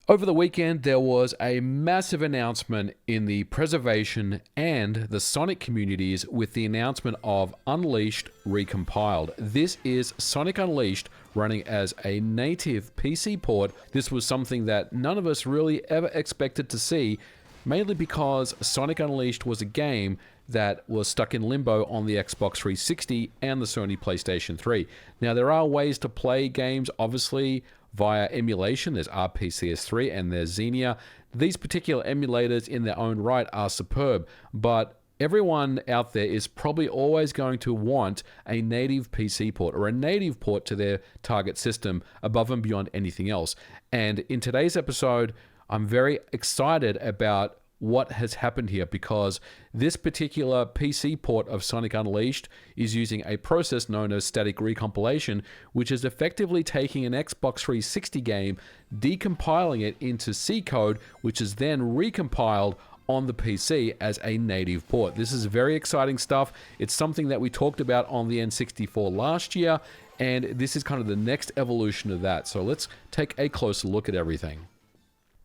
Over the weekend, there was a massive announcement in the preservation and the Sonic communities with the announcement of Unleashed Recompiled. This is Sonic Unleashed running as a native PC port. This was something that none of us really ever expected to see, mainly because Sonic Unleashed was a game that was stuck in limbo on the Xbox 360 and the Sony PlayStation 3. Now, there are ways to play games, obviously, via emulation. There's RPCS3 and there's Xenia. These particular emulators in their own right are superb, but everyone out there is probably always going to want a native PC port or a native port to their target system above and beyond anything else. And in today's episode, I'm very excited about what has happened here, because this particular PC port of Sonic Unleashed is using a process known as static recompilation, which is effectively taking an Xbox 360 game, decompiling it into C code, which is then recompiled on the PC as a native port. This is very exciting stuff. It's something that we talked about on the N64 last year, and this is kind of the next evolution of that. So let's take a closer look at everything.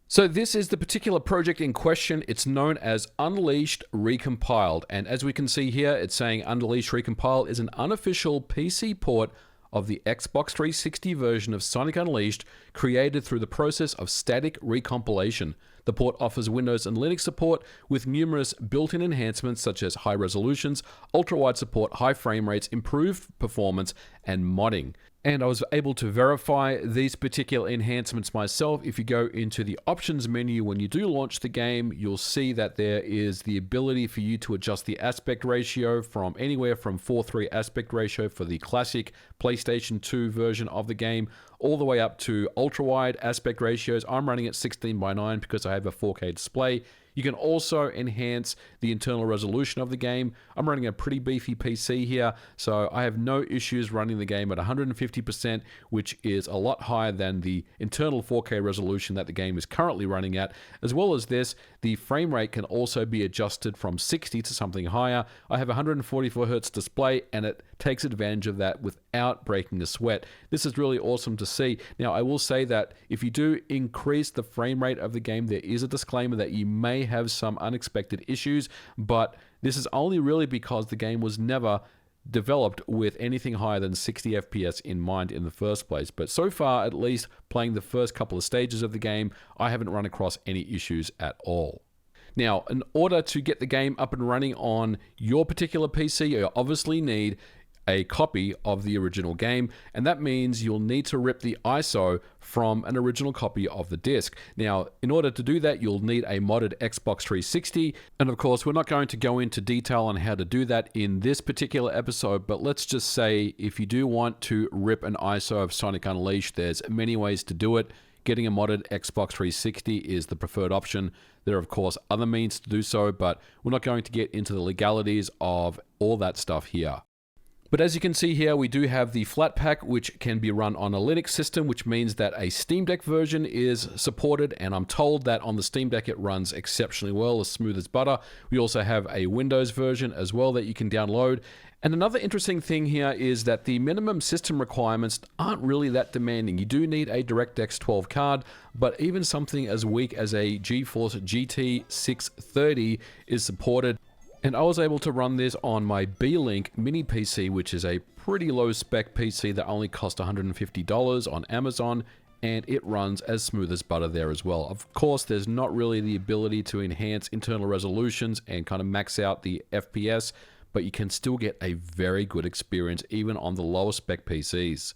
So this is the particular project in question. It's known as Unleashed Recompiled. And as we can see here, it's saying Unleashed Recompiled is an unofficial PC port of the Xbox 360 version of Sonic Unleashed, created through the process of static recompilation. The port offers Windows and Linux support with numerous built-in enhancements such as high resolutions, ultra-wide support, high frame rates, improved performance, and modding. And I was able to verify these particular enhancements myself. If you go into the options menu when you do launch the game, you'll see that there is the ability for you to adjust the aspect ratio from anywhere from 4:3 aspect ratio for the classic PlayStation 2 version of the game, all the way up to ultra-wide aspect ratios. I'm running at 16:9 because I have a 4K display. You can also enhance the internal resolution of the game. I'm running a pretty beefy PC here, so I have no issues running the game at 150%, which is a lot higher than the internal 4K resolution that the game is currently running at. As well as this, the frame rate can also be adjusted from 60 to something higher. I have a 144 Hz display, and it takes advantage of that without breaking a sweat. This is really awesome to see. Now, I will say that if you do increase the frame rate of the game, there is a disclaimer that you may have some unexpected issues, but this is only really because the game was never developed with anything higher than 60 FPS in mind in the first place. But so far, at least playing the first couple of stages of the game, I haven't run across any issues at all. Now, in order to get the game up and running on your particular PC, you obviously need a copy of the original game, and that means you'll need to rip the ISO from an original copy of the disc. Now, in order to do that, you'll need a modded Xbox 360, and of course, we're not going to go into detail on how to do that in this particular episode, but let's just say if you do want to rip an ISO of Sonic Unleashed, there's many ways to do it. Getting a modded Xbox 360 is the preferred option. There are, of course, other means to do so, but we're not going to get into the legalities of all that stuff here. But as you can see here, we do have the Flatpak, which can be run on a Linux system, which means that a Steam Deck version is supported, and I'm told that on the Steam Deck it runs exceptionally well, as smooth as butter. We also have a Windows version as well that you can download. And another interesting thing here is that the minimum system requirements aren't really that demanding. You do need a DirectX 12 card, but even something as weak as a GeForce GT 630 is supported. And I was able to run this on my Beelink mini PC, which is a pretty low spec PC that only cost $150 on Amazon, and it runs as smooth as butter there as well. Of course, there's not really the ability to enhance internal resolutions and kind of max out the FPS, but you can still get a very good experience even on the lower spec PCs.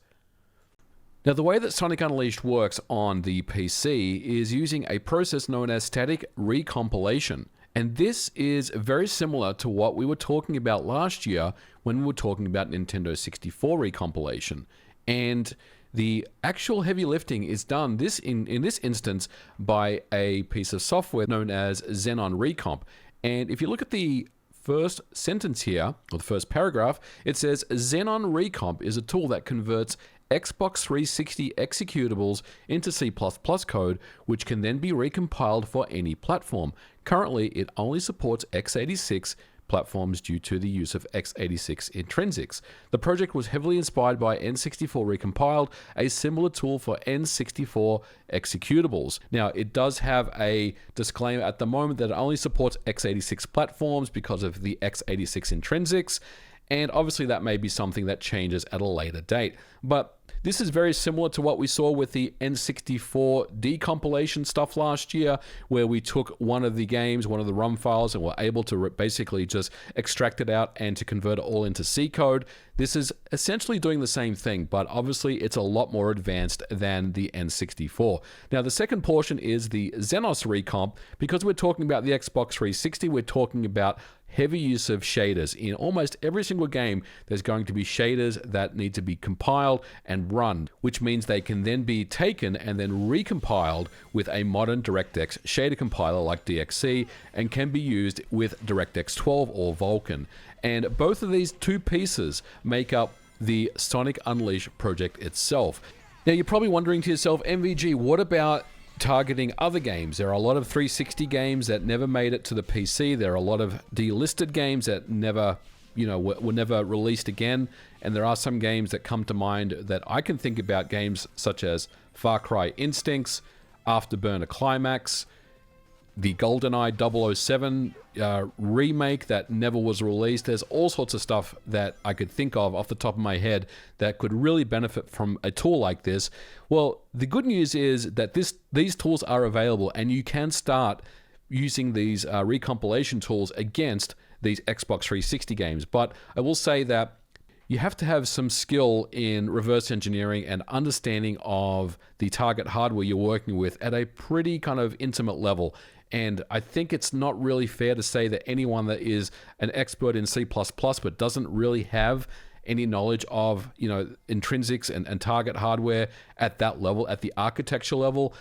Now, the way that Sonic Unleashed works on the PC is using a process known as static recompilation. And this is very similar to what we were talking about last year when we were talking about Nintendo 64 recompilation. And the actual heavy lifting is done in this instance by a piece of software known as XenonRecomp. And if you look at the first sentence here, or the first paragraph, it says XenonRecomp is a tool that converts Xbox 360 executables into C++ code, which can then be recompiled for any platform. Currently, it only supports x86, platforms due to the use of x86 intrinsics. The project was heavily inspired by N64 Recompiled, a similar tool for N64 executables. Now, it does have a disclaimer at the moment that it only supports x86 platforms because of the x86 intrinsics, and obviously that may be something that changes at a later date. But this is very similar to what we saw with the N64 decompilation stuff last year, where we took one of the games, one of the ROM files, and were able to basically just extract it out and to convert it all into C code. This is essentially doing the same thing, but obviously it's a lot more advanced than the N64. Now, the second portion is the XenonRecomp. Because we're talking about the Xbox 360, we're talking about heavy use of shaders. In almost every single game, there's going to be shaders that need to be compiled and run, which means they can then be taken and then recompiled with a modern DirectX shader compiler like DXC, and can be used with DirectX 12 or Vulkan. And both of these two pieces make up the Sonic Unleashed project itself. Now, you're probably wondering to yourself, MVG, what about targeting other games? There are a lot of 360 games that never made it to the PC. There are a lot of delisted games that never, were never released again. And there are some games that come to mind that I can think about, games such as Far Cry Instincts, Afterburner Climax, the GoldenEye 007 remake that never was released. There's all sorts of stuff that I could think of off the top of my head that could really benefit from a tool like this. Well, the good news is that these tools are available, and you can start using these recompilation tools against these Xbox 360 games. But I will say that you have to have some skill in reverse engineering and understanding of the target hardware you're working with at a pretty kind of intimate level. And I think it's not really fair to say that anyone that is an expert in C++ but doesn't really have any knowledge of, intrinsics and target hardware at that level, at the architecture level,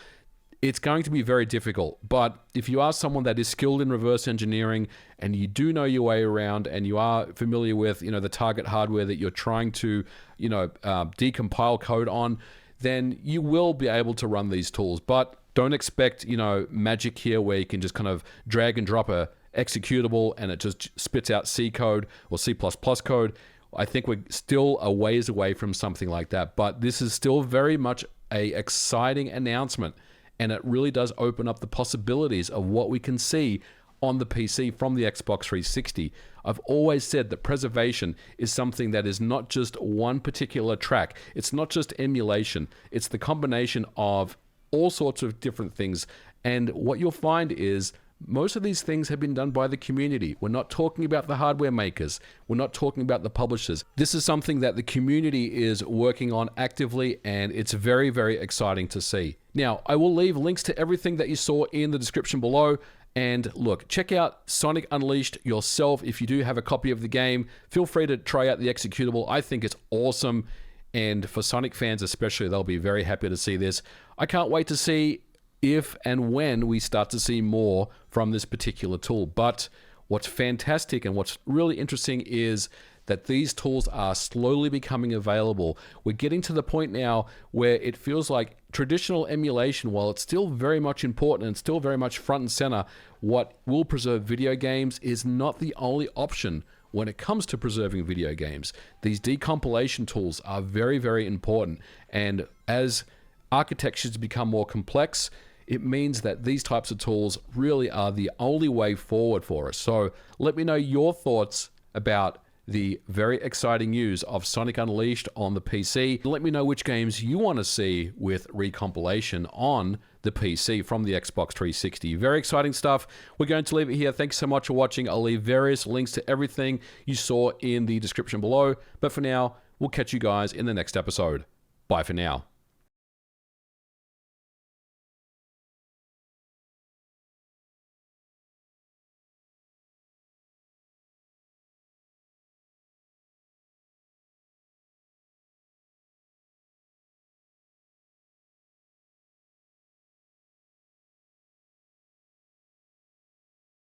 it's going to be very difficult. But if you are someone that is skilled in reverse engineering and you do know your way around and you are familiar with, the target hardware that you're trying to, decompile code on, then you will be able to run these tools. But don't expect, magic here where you can just kind of drag and drop a executable and it just spits out C code or C++ code. I think we're still a ways away from something like that, but this is still very much an exciting announcement, and it really does open up the possibilities of what we can see on the PC from the Xbox 360. I've always said that preservation is something that is not just one particular track. It's not just emulation. It's the combination of all sorts of different things. And what you'll find is most of these things have been done by the community. We're not talking about the hardware makers. We're not talking about the publishers. This is something that the community is working on actively, and it's very, very exciting to see. Now, I will leave links to everything that you saw in the description below. And look, check out Sonic Unleashed yourself. If you do have a copy of the game, feel free to try out the executable. I think it's awesome. And for Sonic fans especially, they'll be very happy to see this. I can't wait to see if and when we start to see more from this particular tool. But what's fantastic and what's really interesting is that these tools are slowly becoming available. We're getting to the point now where it feels like traditional emulation, while it's still very much important and still very much front and center, what will preserve video games is not the only option when it comes to preserving video games. These decompilation tools are very, very important. And as architectures become more complex, it means that these types of tools really are the only way forward for us. So let me know your thoughts about the very exciting news of Sonic Unleashed on the PC. Let me know which games you want to see with recompilation on the PC from the Xbox 360. Very exciting stuff. We're going to leave it here. Thanks so much for watching. I'll leave various links to everything you saw in the description below. But for now, we'll catch you guys in the next episode. Bye for now.